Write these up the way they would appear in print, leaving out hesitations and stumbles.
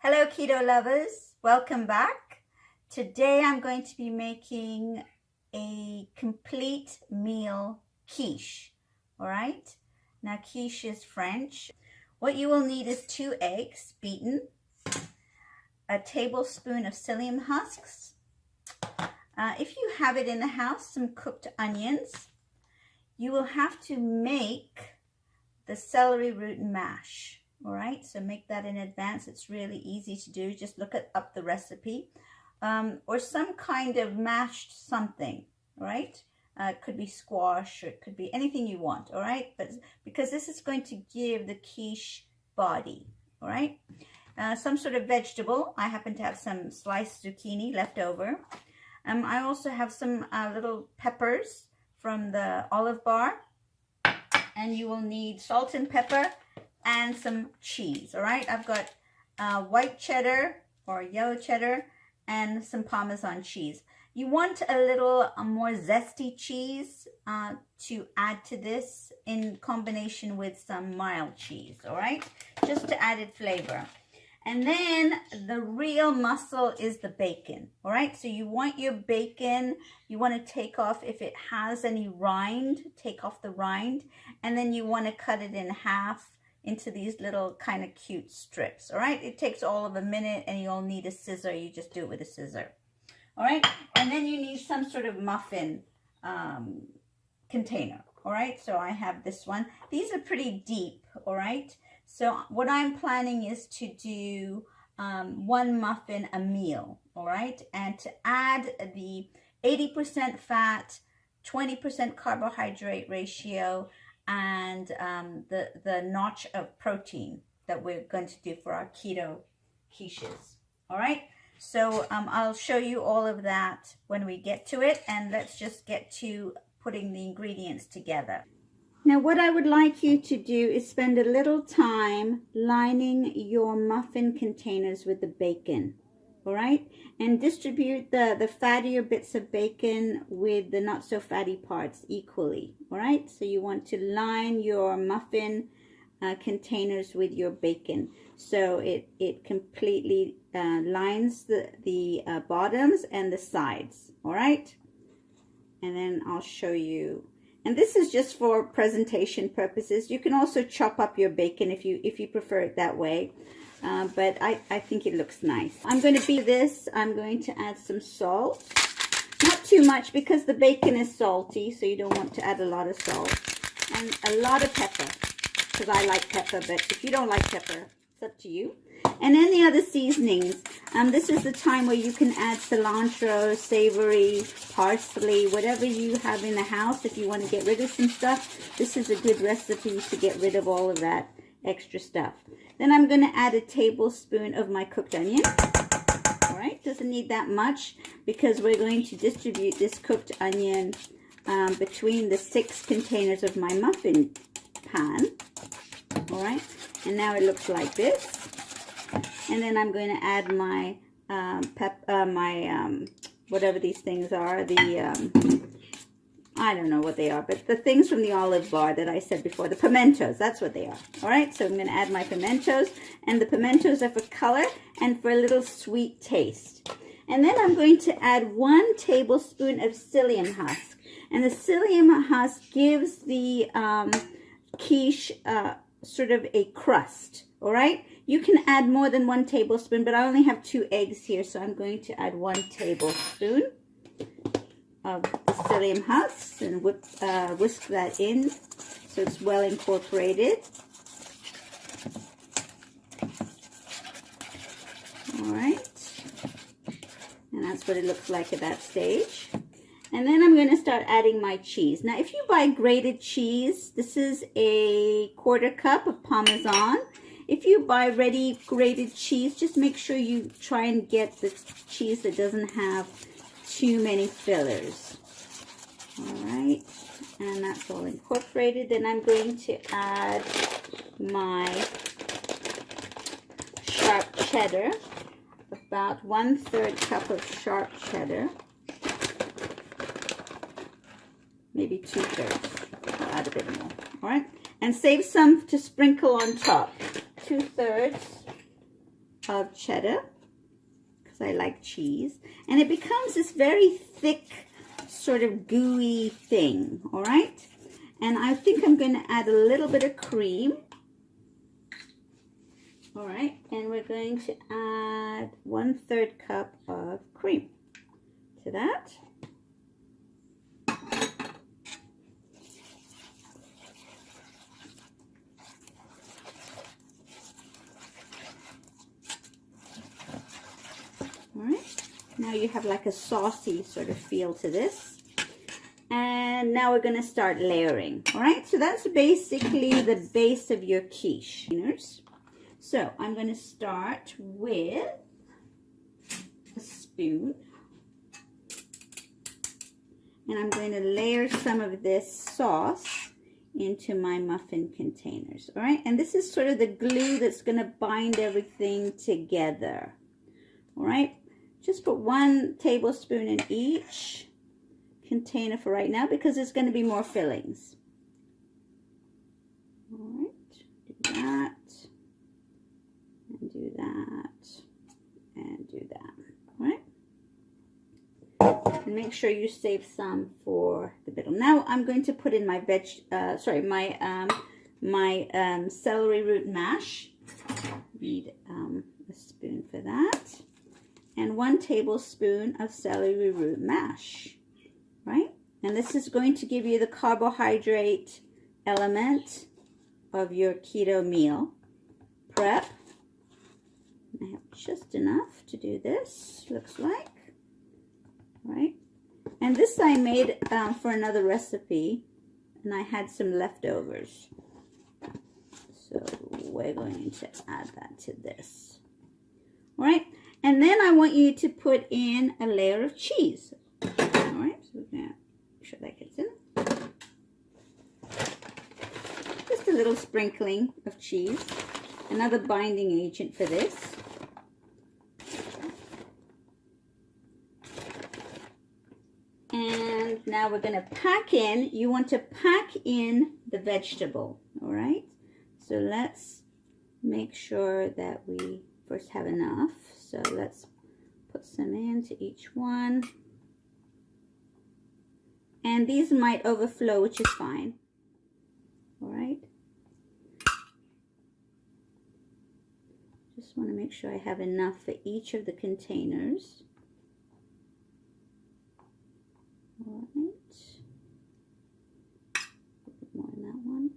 Hello keto lovers, welcome back. Today I'm going to be making a complete meal quiche. All right, now quiche is French. What you will need is 2 eggs beaten, a tablespoon of psyllium husks. If you have it in the house, some cooked onions. You will have to make the celery root mash. All right, so make that in advance. It's really easy to do. Just look up the recipe, or some kind of mashed something. All right, it could be squash, or it could be anything you want. All right, but because this is going to give the quiche body. All right, some sort of vegetable. I happen to have some sliced zucchini left over. I also have some little peppers from the olive bar, and you will need salt and pepper and some cheese. All right, I've got white cheddar or yellow cheddar and some Parmesan cheese. You want a little more zesty cheese to add to this in combination with some mild cheese. All right, just to added flavor. And then the real muscle is the bacon. All right, so you want your bacon, you want to take off, if it has any rind, take off the rind, and then you want to cut it in half into these little kind of cute strips. All right, it takes all of a minute, and you'll need a scissor. You just do it with a scissor. All right, and then you need some sort of muffin container. All right, so I have this one. These are pretty deep. All right, so what I'm planning is to do 1 muffin a meal. All right, and to add the 80% fat, 20% carbohydrate ratio, and the notch of protein that we're going to do for our keto quiches. All right, so I'll show you all of that when we get to it, and let's just get to putting the ingredients together. Now what I would like you to do is spend a little time lining your muffin containers with the bacon. All right, and distribute the fattier bits of bacon with the not so fatty parts equally. All right, so you want to line your muffin containers with your bacon, so it completely lines the bottoms and the sides. All right, and then I'll show you. And this is just for presentation purposes. You can also chop up your bacon if you prefer it that way. But I think it looks nice. I'm going to beat this. I'm going to add some salt. Not too much because the bacon is salty, so you don't want to add a lot of salt. And a lot of pepper, because I like pepper, but if you don't like pepper, it's up to you. And any other seasonings. This is the time where you can add cilantro, savory, parsley, whatever you have in the house. If you want to get rid of some stuff, this is a good recipe to get rid of all of that extra stuff. Then I'm going to add a tablespoon of my cooked onion. All right, doesn't need that much because we're going to distribute this cooked onion between the 6 containers of my muffin pan. All right, and now it looks like this. And then I'm going to add my whatever these things are, I don't know what they are, but the things from the olive bar that I said before, the pimentos, that's what they are. All right, so I'm going to add my pimentos, and the pimentos are for color and for a little sweet taste. And then I'm going to add 1 tablespoon of psyllium husk, and the psyllium husk gives the quiche sort of a crust. All right, you can add more than 1 tablespoon, but I only have 2 eggs here, so I'm going to add 1 tablespoon of the psyllium husks and whisk that in so it's well incorporated. All right, and that's what it looks like at that stage. And then I'm going to start adding my cheese. Now if you buy grated cheese, this is a 1/4 cup of Parmesan. If you buy ready grated cheese, just make sure you try and get the cheese that doesn't have too many fillers. All right, and that's all incorporated. Then I'm going to add my sharp cheddar, about 1/3 cup of sharp cheddar, maybe 2/3. I'll add a bit more. All right, and save some to sprinkle on top. 2/3 of cheddar, because I like cheese. And it becomes this very thick, sort of gooey thing, all right? And I think I'm going to add a little bit of cream. All right, and we're going to add 1/3 cup of cream to that. All right, now you have like a saucy sort of feel to this. And now we're going to start layering. All right, so that's basically the base of your quiche. So I'm going to start with a spoon. And I'm going to layer some of this sauce into my muffin containers. All right, and this is sort of the glue that's going to bind everything together. All right, just put 1 tablespoon in each container for right now, because there's going to be more fillings. All right, do that, and do that, and do that. All right, and make sure you save some for the middle. Now I'm going to put in my celery root mash. Need a spoon for that, and 1 tablespoon of celery root mash. Right? And this is going to give you the carbohydrate element of your keto meal prep. I have just enough to do this, looks like. Right? And this I made for another recipe, and I had some leftovers. So we're going to add that to this. All right? And then I want you to put in a layer of cheese. All right, so we're going to make sure that gets in. Just a little sprinkling of cheese, another binding agent for this. And now we're going to pack in. You want to pack in the vegetable, all right? So let's make sure that we first have enough. So let's put some into each one. And these might overflow, which is fine. All right. Just want to make sure I have enough for each of the containers. All right. A bit more in that one.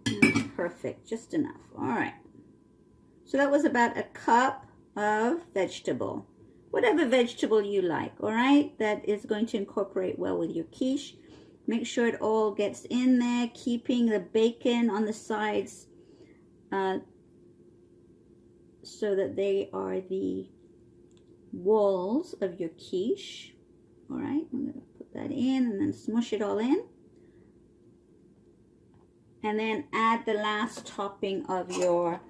And perfect, just enough. All right. So that was about a cup of vegetable, whatever vegetable you like, all right? That is going to incorporate well with your quiche. Make sure it all gets in there, keeping the bacon on the sides so that they are the walls of your quiche. All right, I'm going to put that in and then smush it all in. And then add the last topping of your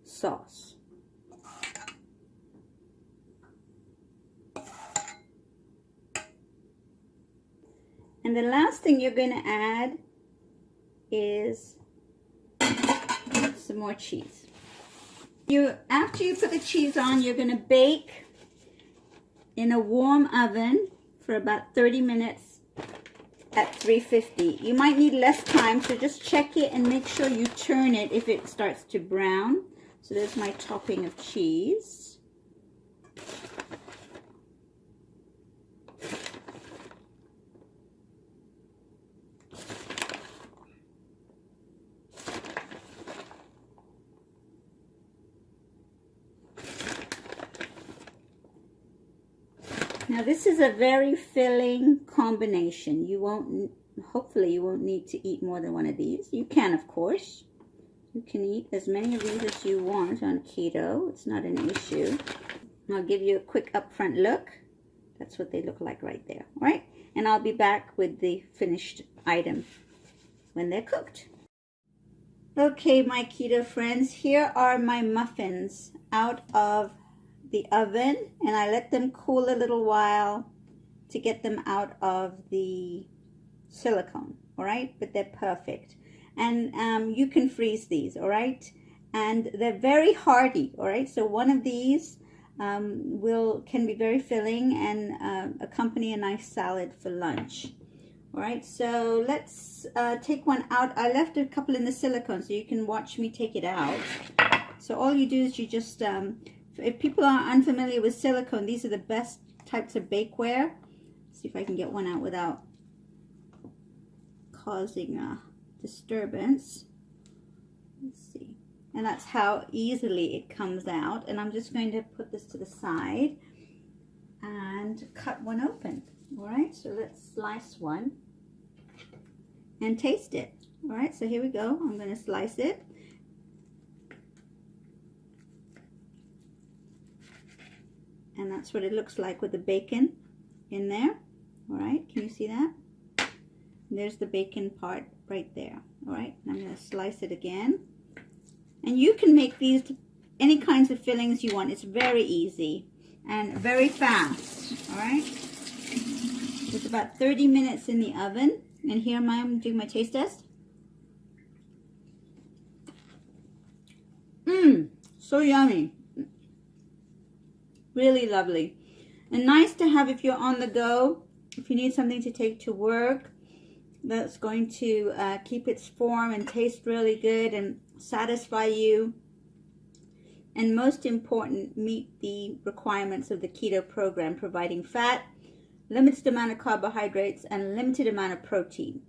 sauce. And the last thing you're going to add is some more cheese. After you put the cheese on, you're going to bake in a warm oven for about 30 minutes at 350. You might need less time, so just check it and make sure you turn it if it starts to brown. So there's my topping of cheese. Now this is a very filling combination. Hopefully you won't need to eat more than one of these. You can, of course. You can eat as many of these as you want on keto. It's not an issue. I'll give you a quick upfront look. That's what they look like right there. All right, and I'll be back with the finished item when they're cooked. Okay, my keto friends, here are my muffins out of the oven, and I let them cool a little while, to get them out of the silicone, all right? But they're perfect. And you can freeze these, all right? And they're very hearty, all right? So one of these can be very filling and accompany a nice salad for lunch. All right, so let's take one out. I left a couple in the silicone, so you can watch me take it out. So all you do is you just, if people are unfamiliar with silicone, these are the best types of bakeware. Let's see if I can get one out without causing a disturbance. Let's see. And that's how easily it comes out. And I'm just going to put this to the side and cut one open. All right, so let's slice one and taste it. All right, so here we go. I'm going to slice it. And that's what it looks like with the bacon in there. All right, can you see that? And there's the bacon part right there. All right, and I'm going to slice it again. And you can make these any kinds of fillings you want. It's very easy and very fast. All right. It's about 30 minutes in the oven. And here I'm doing my taste test. So yummy. Really lovely. And nice to have if you're on the go. If you need something to take to work that's going to keep its form and taste really good and satisfy you. And most important, meet the requirements of the keto program, providing fat, limited amount of carbohydrates, and limited amount of protein.